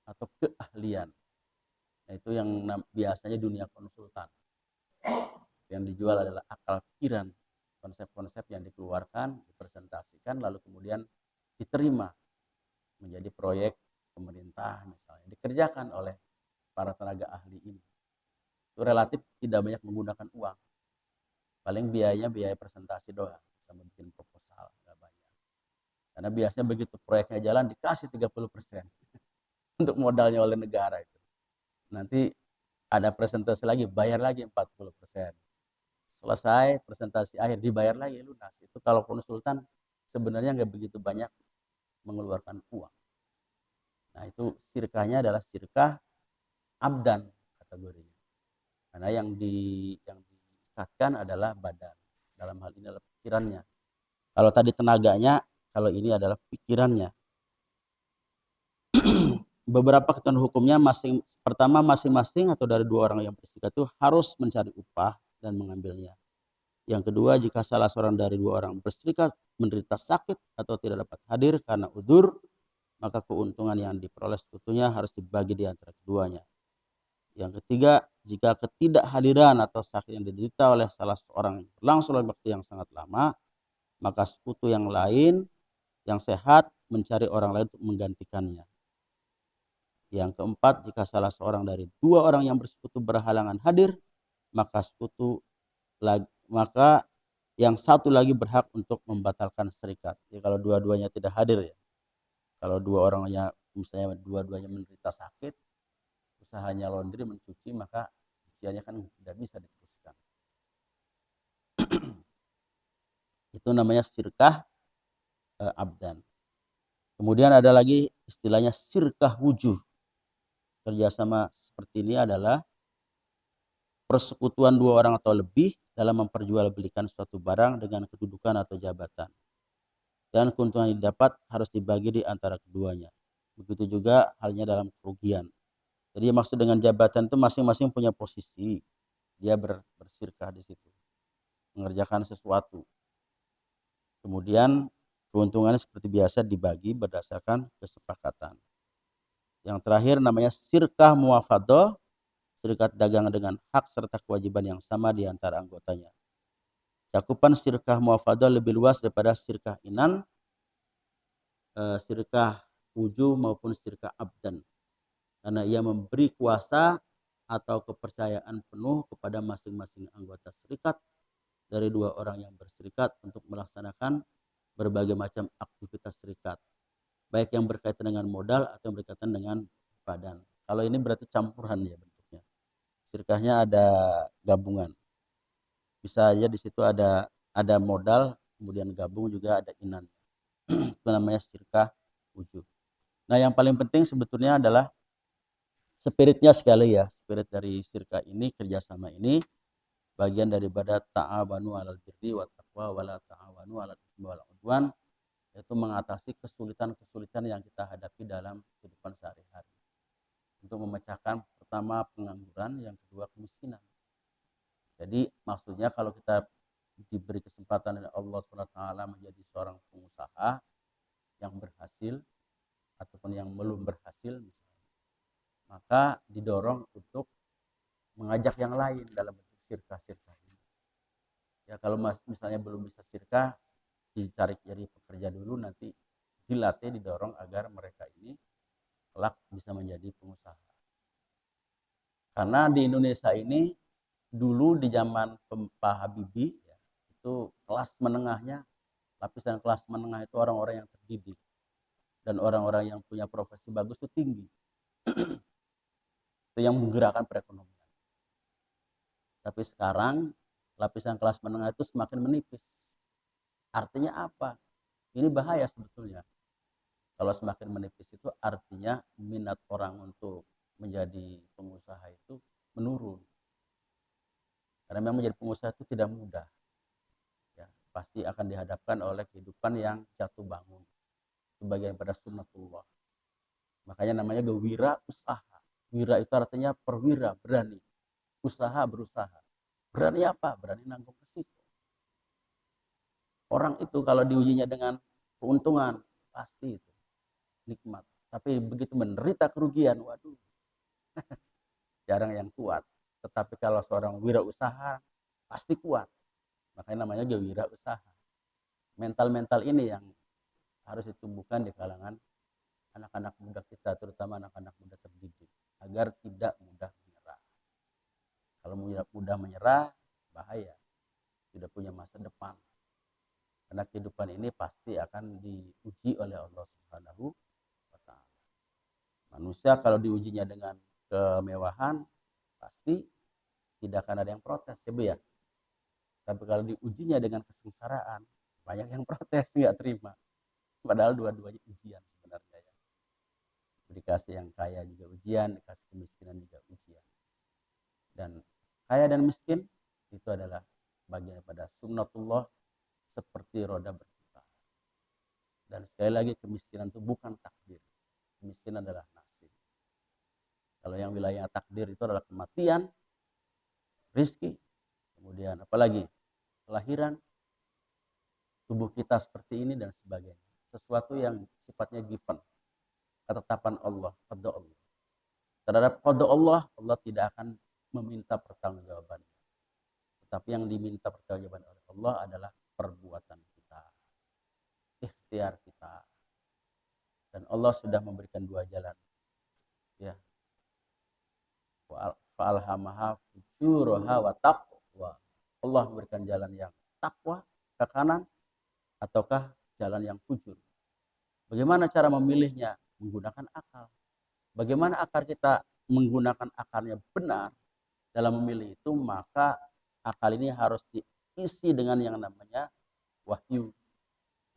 atau keahlian. Nah, itu yang biasanya dunia konsultan. Yang dijual adalah akal pikiran, konsep-konsep yang dikeluarkan, dipresentasikan, lalu kemudian diterima menjadi proyek pemerintah misalnya, dikerjakan oleh para tenaga ahli ini. Itu relatif tidak banyak menggunakan uang. Paling biaya presentasi doang sama bikin proposal, nggak banyak. Karena biasanya begitu proyeknya jalan dikasih 30% untuk modalnya oleh negara itu. Nanti ada presentasi lagi, bayar lagi 40%. Selesai presentasi akhir dibayar lagi lunas. Itu kalau konsultan sebenarnya nggak begitu banyak mengeluarkan uang. Nah itu sirkahnya adalah sirkah abdan kategorinya. Karena yang diikatkan adalah badan. Dalam hal ini adalah pikirannya. Kalau tadi tenaganya, kalau ini adalah pikirannya. Beberapa ketentuan hukumnya pertama masing-masing atau dari dua orang yang berserikat itu harus mencari upah dan mengambilnya. Yang kedua, jika salah seorang dari dua orang berserikat menderita sakit atau tidak dapat hadir karena udzur, maka keuntungan yang diperoleh sekutunya harus dibagi di antara keduanya. Yang ketiga, jika ketidakhadiran atau sakit yang diderita oleh salah seorang berlangsung dalam waktu yang sangat lama, maka sekutu yang lain yang sehat mencari orang lain untuk menggantikannya. Yang keempat, jika salah seorang dari dua orang yang bersekutu berhalangan hadir, maka yang satu lagi berhak untuk membatalkan serikat. Ya, kalau dua-duanya tidak hadir ya. Kalau dua orangnya misalnya dua-duanya menderita sakit, usahanya laundry mencuci, maka usianya kan tidak bisa diteruskan. Itu namanya sirkah abdan. Kemudian ada lagi istilahnya sirkah wujuh. Kerjasama seperti ini adalah persekutuan dua orang atau lebih dalam memperjualbelikan suatu barang dengan kedudukan atau jabatan. Dan keuntungan yang didapat harus dibagi di antara keduanya. Begitu juga halnya dalam kerugian. Jadi maksud dengan jabatan itu masing-masing punya posisi. Dia bersirkah di situ. Mengerjakan sesuatu. Kemudian keuntungannya seperti biasa dibagi berdasarkan kesepakatan. Yang terakhir namanya sirkah muwafadah, serikat dagang dengan hak serta kewajiban yang sama di antara anggotanya. Cakupan sirkah muwafadah lebih luas daripada sirkah inan, sirkah wujuh maupun sirkah abdan. Karena ia memberi kuasa atau kepercayaan penuh kepada masing-masing anggota serikat dari dua orang yang berserikat untuk melaksanakan berbagai macam aktivitas serikat. Baik yang berkaitan dengan modal atau yang berkaitan dengan badan. Kalau ini berarti campuran ya bentuknya. Sirkahnya ada gabungan. Bisa aja di situ ada modal, kemudian gabung juga ada inan. Itu namanya sirkah wujud. Nah, yang paling penting sebetulnya adalah spiritnya sekali ya. Spirit dari sirkah ini, kerjasama ini bagian daripada ta'awanu 'alal birri wat taqwa wala ta'awanu 'alal itsmi wal 'udwan, yaitu mengatasi kesulitan-kesulitan yang kita hadapi dalam kehidupan sehari-hari. Untuk memecahkan pertama pengangguran, yang kedua kemiskinan. Jadi maksudnya kalau kita diberi kesempatan oleh Allah SWT menjadi seorang pengusaha yang berhasil ataupun yang belum berhasil misalnya, maka didorong untuk mengajak yang lain dalam bentuk sirkah-sirkah ini. Ya kalau misalnya belum bisa sirkah, dicari jadi pekerja dulu, nanti dilatih, didorong agar mereka ini kelak bisa menjadi pengusaha. Karena di Indonesia ini dulu di zaman Pak Habibie ya, itu kelas menengahnya, lapisan kelas menengah itu orang-orang yang terdidik dan orang-orang yang punya profesi bagus itu tinggi. Itu yang menggerakkan perekonomian. Tapi sekarang lapisan kelas menengah itu semakin menipis. Artinya apa? Ini bahaya sebetulnya. Kalau semakin menipis itu artinya minat orang untuk menjadi pengusaha itu menurun. Karena memang menjadi pengusaha itu tidak mudah. Ya, pasti akan dihadapkan oleh kehidupan yang jatuh bangun. Itu bagian pada sunnatullah. Makanya namanya gewira usaha. Wira itu artinya perwira, berani. Usaha, berusaha. Berani apa? Berani nanggung resiko. Orang itu kalau diujinya dengan keuntungan, pasti itu nikmat. Tapi begitu menderita kerugian, waduh, jarang yang kuat. Tetapi kalau seorang wirausaha, pasti kuat. Makanya namanya juga wirausaha. Mental-mental ini yang harus ditumbuhkan di kalangan anak-anak muda kita, terutama anak-anak muda terdidik, agar tidak mudah menyerah. Kalau mudah menyerah, bahaya, tidak punya masa depan. Karena kehidupan ini pasti akan diuji oleh Allah Subhanahu wa Ta'ala. Manusia kalau diujinya dengan kemewahan, pasti tidak akan ada yang protes, ya Bu ya. Tapi kalau diujinya dengan kesengsaraan, banyak yang protes, nggak terima. Padahal dua-duanya ujian sebenarnya ya. Dikasih yang kaya juga ujian, dikasih kemiskinan juga ujian. Dan kaya dan miskin itu adalah bagian pada sunnatullah seperti roda berputar. Dan sekali lagi kemiskinan itu bukan takdir. Kemiskinan adalah nasib. Kalau yang wilayah takdir itu adalah kematian, rizki, kemudian apalagi kelahiran, tubuh kita seperti ini dan sebagainya. Sesuatu yang sifatnya given, ketetapan Allah, qada Allah. Terhadap qada Allah, Allah tidak akan meminta pertanggungjawaban. Tetapi yang diminta pertanggungjawaban oleh Allah adalah perbuatan kita, ikhtiar kita. Dan Allah sudah memberikan dua jalan. Ya. Fa'alhamaha fujuraha wa taqwa. Allah memberikan jalan yang takwa ke kanan ataukah jalan yang fujur. Bagaimana cara memilihnya? Menggunakan akal. Bagaimana akal kita menggunakan akalnya benar dalam memilih itu, maka akal ini harus diisi dengan yang namanya wahyu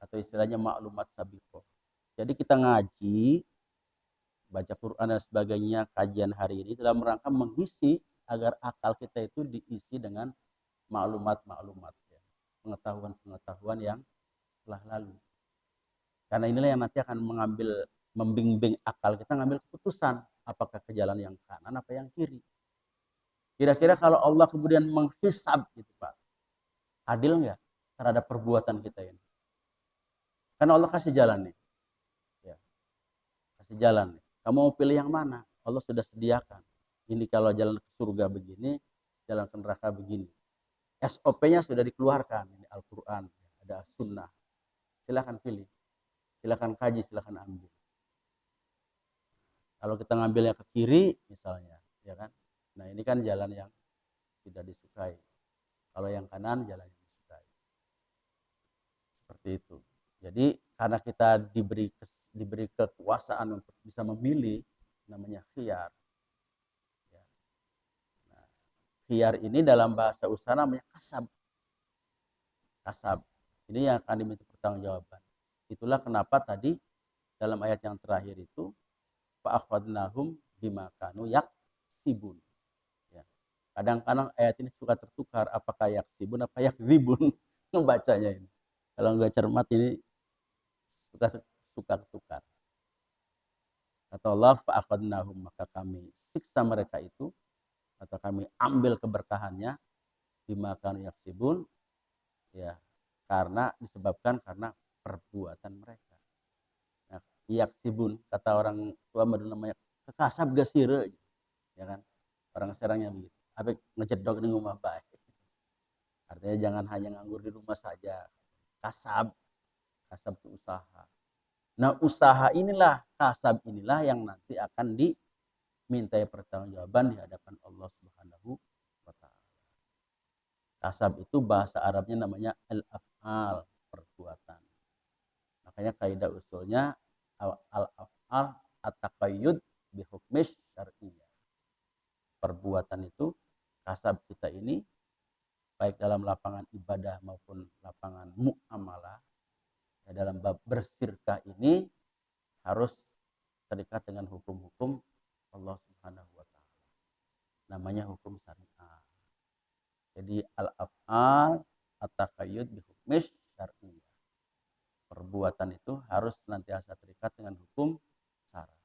atau istilahnya maklumat sabiqah. Jadi kita ngaji, baca Quran dan sebagainya, kajian hari ini dalam rangka mengisi agar akal kita itu diisi dengan maklumat-maklumat, ya, pengetahuan-pengetahuan yang telah lalu. Karena inilah yang nanti akan membimbing akal kita ngambil keputusan apakah ke jalan yang kanan apa yang kiri. Kira-kira kalau Allah kemudian menghisab gitu Pak, adil nggak terhadap perbuatan kita ini? Karena Allah kasih jalan nih, ya, kasih jalan nih. Kamu mau pilih yang mana? Allah sudah sediakan. Ini kalau jalan ke surga begini, jalan ke neraka begini. SOP-nya sudah dikeluarkan. Ini Al-Quran, ada sunnah. Silahkan pilih, silahkan kaji, silahkan ambil. Kalau kita ngambilnya ke kiri misalnya, ya kan? Nah ini kan jalan yang tidak disukai. Kalau yang kanan jalan yang disukai. Seperti itu. Jadi karena kita diberi kekuasaan untuk bisa memilih, namanya khiyar. Ya. Nah, khiyar ini dalam bahasa usaha namanya kasab. Kasab. Ini yang akan diminta pertanggungjawaban. Itulah kenapa tadi dalam ayat yang terakhir itu fa'akhadnahum bima kanu yaksibun. Ya. Kadang-kadang ayat ini suka tertukar apakah yaksibun apa yakzibun membacanya ini. Kalau nggak cermat ini suka tertukar. Kata Allah fa'akhadnahum, maka kami siksa mereka itu atau kami ambil keberkahannya bima kanu yaksibun, ya, disebabkan karena perbuatan mereka. Nah, yaksibun kata orang tua dulu namanya kekasab gasire, ya kan? Orang serangnya begitu. Apa ngecedok di rumah baik. Artinya jangan hanya nganggur di rumah saja. Kasab itu usaha. Nah, usaha inilah, kasab inilah yang nanti akan dimintai pertanggungjawaban di hadapan Allah Subhanahu wa Ta'ala. Kasab itu bahasa Arabnya namanya al-af'al, perbuatan. Makanya kaidah usulnya al-af'al at-taqayyud bi hukmi syar'iyyah. Perbuatan itu, kasab kita ini baik dalam lapangan ibadah maupun lapangan muamalah, ya, dalam bab bersirkah ini harus terikat dengan hukum-hukum Allah Subhanahu wa Ta'ala. Namanya hukum syariah. Jadi al-af'al at-taqayyud bi hukmi syar'iyyah. Perbuatan itu harus senantiasa terikat dengan hukum syara.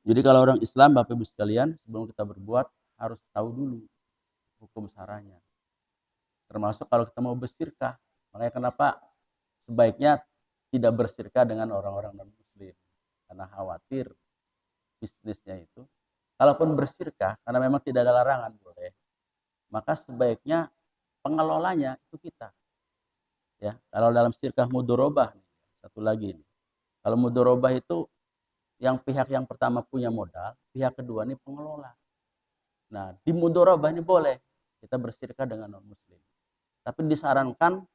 Jadi kalau orang Islam, Bapak Ibu sekalian, sebelum kita berbuat harus tahu dulu hukum syaranya. Termasuk kalau kita mau bersirkah. Makanya kenapa sebaiknya tidak bersirkah dengan orang-orang non-muslim. Karena khawatir bisnisnya itu. Kalaupun bersirkah, karena memang tidak ada larangan boleh, maka sebaiknya pengelolanya itu kita. Ya, kalau dalam sirkah mudorobah, Satu lagi nih, kalau mudharabah itu yang pihak yang pertama punya modal, pihak kedua ini pengelola. Nah, di mudharabah ini boleh kita bersyirkah dengan non muslim. Tapi disarankan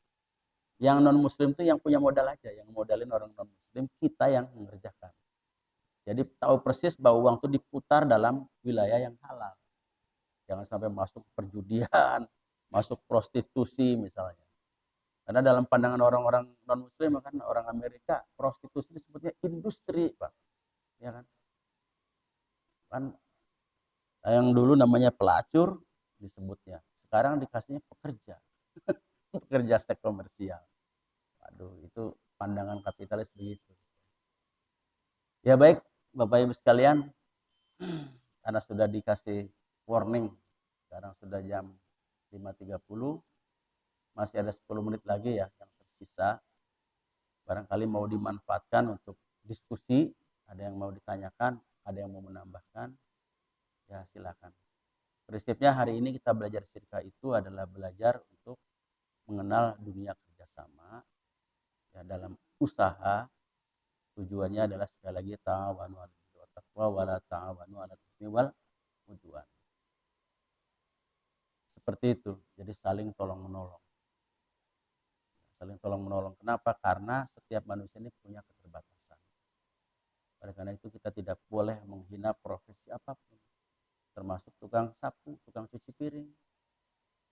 yang non muslim itu yang punya modal aja, yang modalin orang non muslim, kita yang mengerjakan. Jadi tahu persis bahwa uang itu diputar dalam wilayah yang halal. Jangan sampai masuk perjudian, masuk prostitusi misalnya. Karena dalam pandangan orang-orang non muslim kan orang Amerika prostitusi disebutnya industri, Pak. Ya kan? Kan yang dulu namanya pelacur disebutnya. Sekarang dikasihnya pekerja. Pekerja seks komersial. Aduh, itu pandangan kapitalis begitu. Ya baik, Bapak Ibu sekalian, karena sudah dikasih warning, sekarang sudah jam 5.30, masih ada 10 menit lagi ya yang tersisa. Barangkali mau dimanfaatkan untuk diskusi, ada yang mau ditanyakan, ada yang mau menambahkan, ya silakan. Prinsipnya hari ini kita belajar syirkah itu adalah belajar untuk mengenal dunia kerjasama ya, dalam usaha. Tujuannya adalah sekali lagi ta'awanu 'alal birri wat taqwa wa la ta'awanu 'alal itsmi wal 'udwan. Seperti itu. Jadi saling tolong menolong. Saling tolong menolong. Kenapa? Karena setiap manusia ini punya keterbatasan. Oleh karena itu kita tidak boleh menghina profesi apapun, termasuk tukang sapu, tukang cuci piring.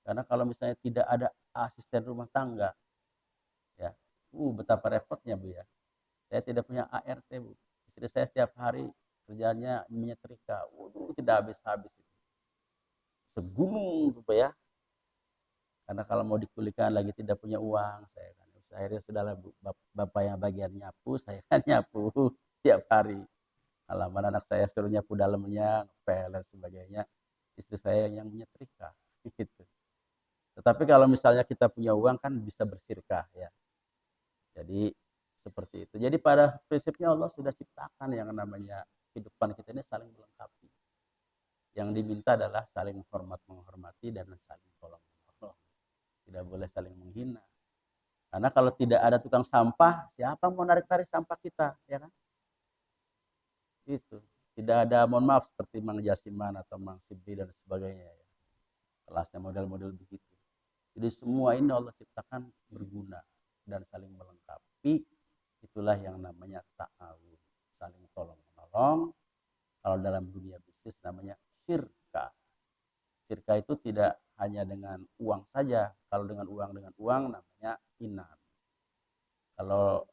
Karena kalau misalnya tidak ada asisten rumah tangga, ya, betapa repotnya Bu ya. Saya tidak punya ART Bu. Istri saya setiap hari kerjanya menyetrika, tidak habis-habis. Segunung supaya, karena kalau mau dikulikan lagi tidak punya uang, saya kan akhirnya sudahlah Bu, bapak yang bagian nyapu, saya kan nyapu tiap hari. Halaman anak saya suruh nyapu dalamnya, ngepel dan sebagainya. Istri saya yang menyetrika gitu. Tetapi kalau misalnya kita punya uang kan bisa bersirkah ya. Jadi seperti itu. Jadi pada prinsipnya Allah sudah ciptakan yang namanya kehidupan kita ini saling melengkapi. Yang diminta adalah saling menghormati dan saling tolong menolong. Tidak boleh saling menghina. Karena kalau tidak ada tukang sampah, siapa mau narik-narik sampah kita, ya kan? Itu. Tidak ada, mohon maaf, seperti Mang Jasiman atau Mang Sibdi dan sebagainya. Ya. Kelasnya model-model begitu. Jadi semua ini Allah ciptakan berguna dan saling melengkapi. Itulah yang namanya ta'awun. Saling tolong menolong. Kalau dalam dunia bisnis namanya syirka. Syirka itu tidak hanya dengan uang saja. Kalau dengan uang namanya inan. Kalau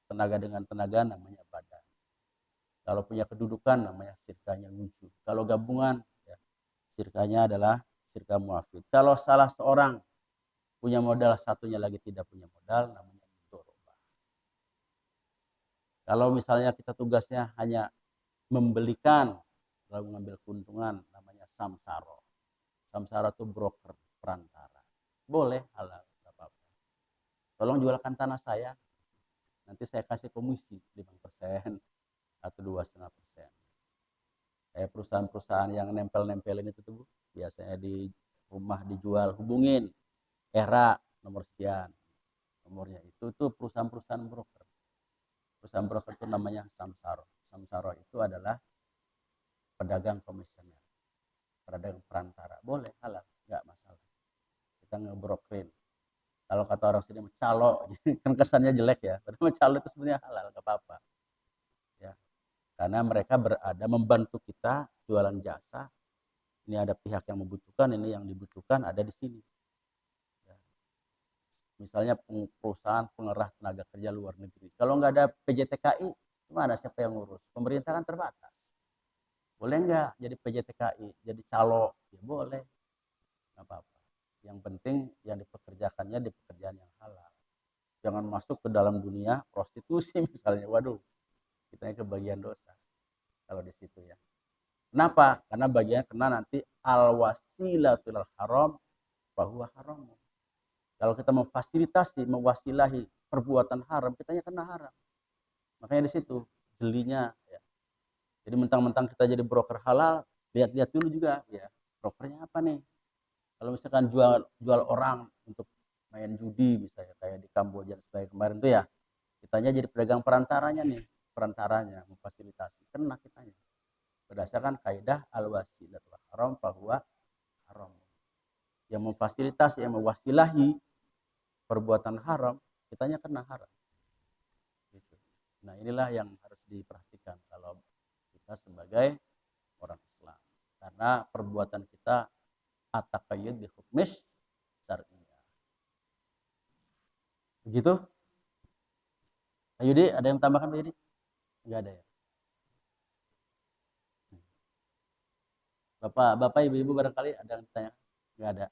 tenaga dengan tenaga namanya badan. Kalau punya kedudukan namanya syirkanya wujud. Kalau gabungan ya, syirkanya adalah syirka muafid. Kalau salah seorang punya modal, satunya lagi tidak punya modal, namanya mudharabah. Kalau misalnya kita tugasnya hanya membelikan lalu mengambil keuntungan, namanya samsaro. Samsara itu broker, perantara. Boleh, halal, tidak apa-apa. Tolong jualkan tanah saya, nanti saya kasih komisi 5% atau 2,5%. Kayak perusahaan-perusahaan yang nempel-nempelin itu tuh, biasanya di rumah dijual, hubungin era nomor sekian, nomornya itu tuh perusahaan-perusahaan broker. Perusahaan broker itu namanya samsaro. Samsaro itu adalah pedagang komisioner, pedagang perantara. Boleh, halal, nggak masalah. Kita ngebrokerin. Kalau kata orang sini calo, kan kesannya jelek ya. Padahal calo itu sebenarnya halal, nggak apa-apa. Ya, karena mereka berada membantu kita jualan jasa. Ini ada pihak yang membutuhkan, ini yang dibutuhkan ada di sini. Ya. Misalnya perusahaan pengerah tenaga kerja luar negeri. Kalau nggak ada PJTKI, gimana siapa yang ngurus? Pemerintah kan terbatas. Boleh nggak jadi PJTKI, jadi calo? Ya boleh, nggak apa-apa. Yang penting yang dipekerjakannya di pekerjaan yang halal. Jangan masuk ke dalam dunia prostitusi misalnya. Waduh, kita kebagian dosa kalau di situ ya. Kenapa? Karena bagian kena nanti al wasilatul haram bahwa haram. Kalau kita memfasilitasi, mewasilahi perbuatan haram, kitanya kena haram. Makanya di situ jelinya ya. Jadi mentang-mentang kita jadi broker halal, lihat-lihat dulu juga ya. Brokernya apa nih? Kalau misalkan jual orang untuk main judi misalnya kayak di Kamboja sebagai kemarin tuh ya. Kitanya jadi pedagang perantaranya nih, perantaranya memfasilitasi, kena kitanya. Berdasarkan kaidah al-wasilatul haram fahuwa haram. Yang memfasilitasi, yang mewasilahi perbuatan haram, kitanya kena haram. Gitu. Nah inilah yang harus diperhatikan kalau kita sebagai orang Islam. Karena perbuatan kita at-taqayyud bi hukmis syar'iyyah. Begitu? Ayudi, ada yang tambahkan Ayudi? Enggak ada ya? Bapak, ibu-ibu barangkali ada yang tanya? Enggak ada.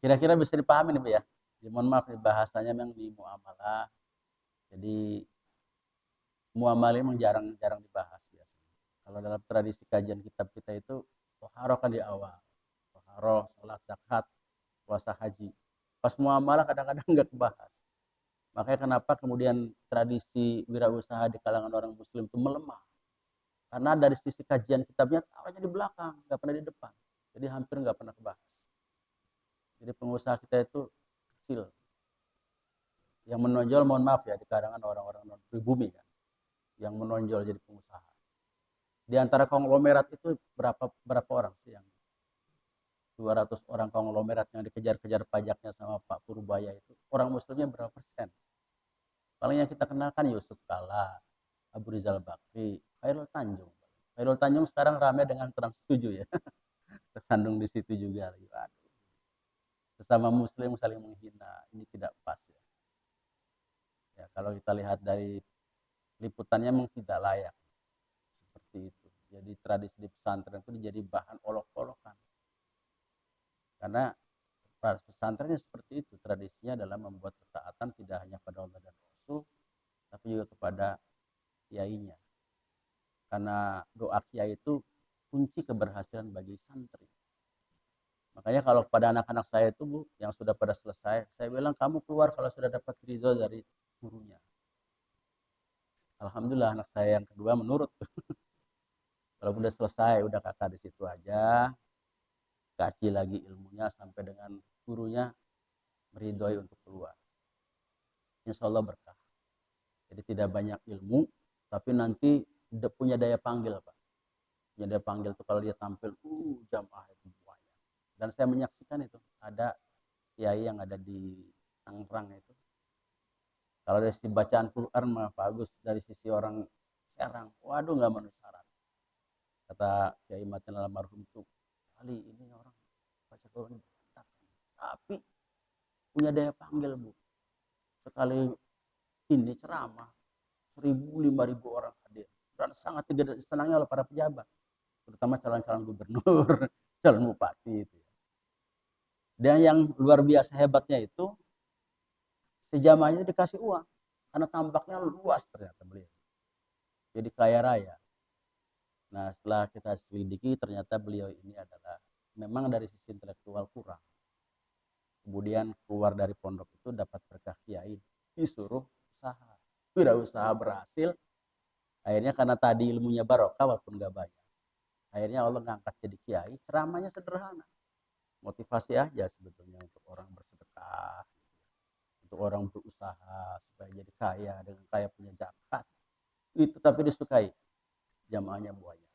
Kira-kira bisa dipahami nih, Bu ya? Ya, mohon maaf nih bahasanya memang di muamalah. Jadi muamalah memang jarang dibahas ya. Kalau dalam tradisi kajian kitab kita itu toharoh kan di awal. Toharoh, sholat, zakat, puasa haji. Pas muamalah kadang-kadang nggak kebahas. Makanya kenapa kemudian tradisi wirausaha di kalangan orang muslim itu melemah. Karena dari sisi kajian kitabnya taruhnya di belakang, nggak pernah di depan. Jadi hampir nggak pernah kebahas. Jadi pengusaha kita itu kecil. Yang menonjol mohon maaf ya di kalangan orang-orang non pribumi kan. Yang menonjol jadi pengusaha. Di antara konglomerat itu berapa orang sih yang 200 orang konglomerat yang dikejar-kejar pajaknya sama Pak Purbaya itu, orang muslimnya berapa persen? Paling yang kita kenal kan Yusuf Kala, Abu Rizal Bakri, Khairul Tanjung. Khairul Tanjung sekarang ramai dengan Trans 7 ya. Terkandung di situ juga. Aduh. Sesama muslim saling menghina, ini tidak pas ya. Ya kalau kita lihat dari liputannya memang tidak layak seperti itu. Jadi tradisi di pesantren itu jadi bahan olok-olokan. Karena pesantrennya seperti itu, tradisinya adalah membuat ketaatan tidak hanya pada Allah dan Rasul, tapi juga kepada kiainya. Karena doa kiai itu kunci keberhasilan bagi santri. Makanya kalau pada anak-anak saya itu Bu, yang sudah pada selesai, saya bilang kamu keluar kalau sudah dapat ridho dari gurunya. Alhamdulillah anak saya yang kedua menurut. Kalau sudah selesai, udah kakak di situ aja, kaji lagi ilmunya sampai dengan gurunya meridhoi untuk keluar. Insya Allah berkah. Jadi tidak banyak ilmu, tapi nanti punya daya panggil Pak. Punya daya panggil itu kalau dia tampil, jamaah itu banyak. Dan saya menyaksikan itu, ada kiai yang ada di Tangerang itu. Kalau dari sisi bacaan Quran mah bagus, dari sisi orang Serang, waduh nggak memenuhi syarat. Kata Kiai Matin almarhum itu, kali ini orang baca Quran berantakan, tapi punya daya panggil Bu. Sekali ini ceramah 1.000-5.000 orang hadir dan sangat disenangi oleh para pejabat, terutama calon-calon gubernur, calon bupati itu. Dan yang luar biasa hebatnya itu sejamaahnya dikasih uang karena tampaknya luas ternyata beliau. Jadi kaya raya. Nah setelah kita selidiki ternyata beliau ini adalah memang dari sisi intelektual kurang. Kemudian keluar dari pondok itu dapat berkah kiai, disuruh usaha. Wirausaha berhasil. Akhirnya karena tadi ilmunya barokah walaupun nggak banyak. Akhirnya Allah ngangkat jadi kiai, ceramahnya sederhana. Motivasi aja sebetulnya untuk orang bersedekah, untuk orang berusaha supaya jadi kaya dengan kaya punya zakat. Itu tapi disukai. Jamaahnya banyak.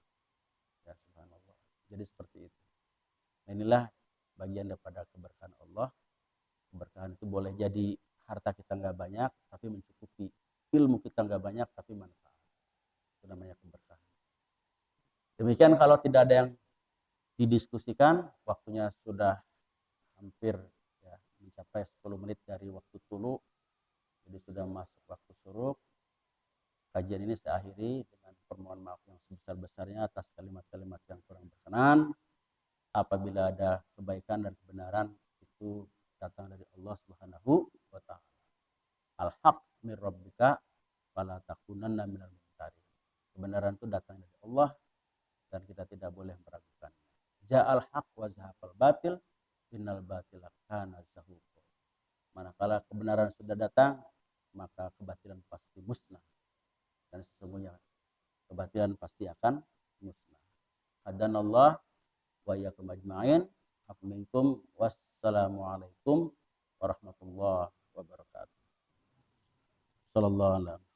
Ya subhanallah. Jadi seperti itu. Nah, inilah bagian daripada keberkahan Allah. Keberkahan itu boleh jadi harta kita nggak banyak tapi mencukupi. Ilmu kita nggak banyak tapi manfaat. Itu namanya keberkahan. Demikian kalau tidak ada yang didiskusikan, waktunya sudah hampir ya, mencapai 10 menit dari waktu tulu. Jadi sudah masuk waktu syuruk. Kajian ini saya akhiri dengan permohonan maaf yang sebesar-besarnya atas kalimat-kalimat yang kurang berkenan. Apabila ada kebaikan dan kebenaran itu datang dari Allah Subhanahu wa taala. Al-haq min rabbika fala takunanna minal mumtarin. Kebenaran itu datang dari Allah dan kita tidak boleh meragukannya. Ja'al haq wa zahaqal batil innal batila kana zahuqa. Manakala kebenaran sudah datang, maka kebatilan pasti musnah. Dan sesungguhnya kebatilan pasti akan musnah. Hadanallah wa iyyakum ajma'in. Minkum wassalamualaikum warahmatullahi wabarakatuh. Sallallahu alaihi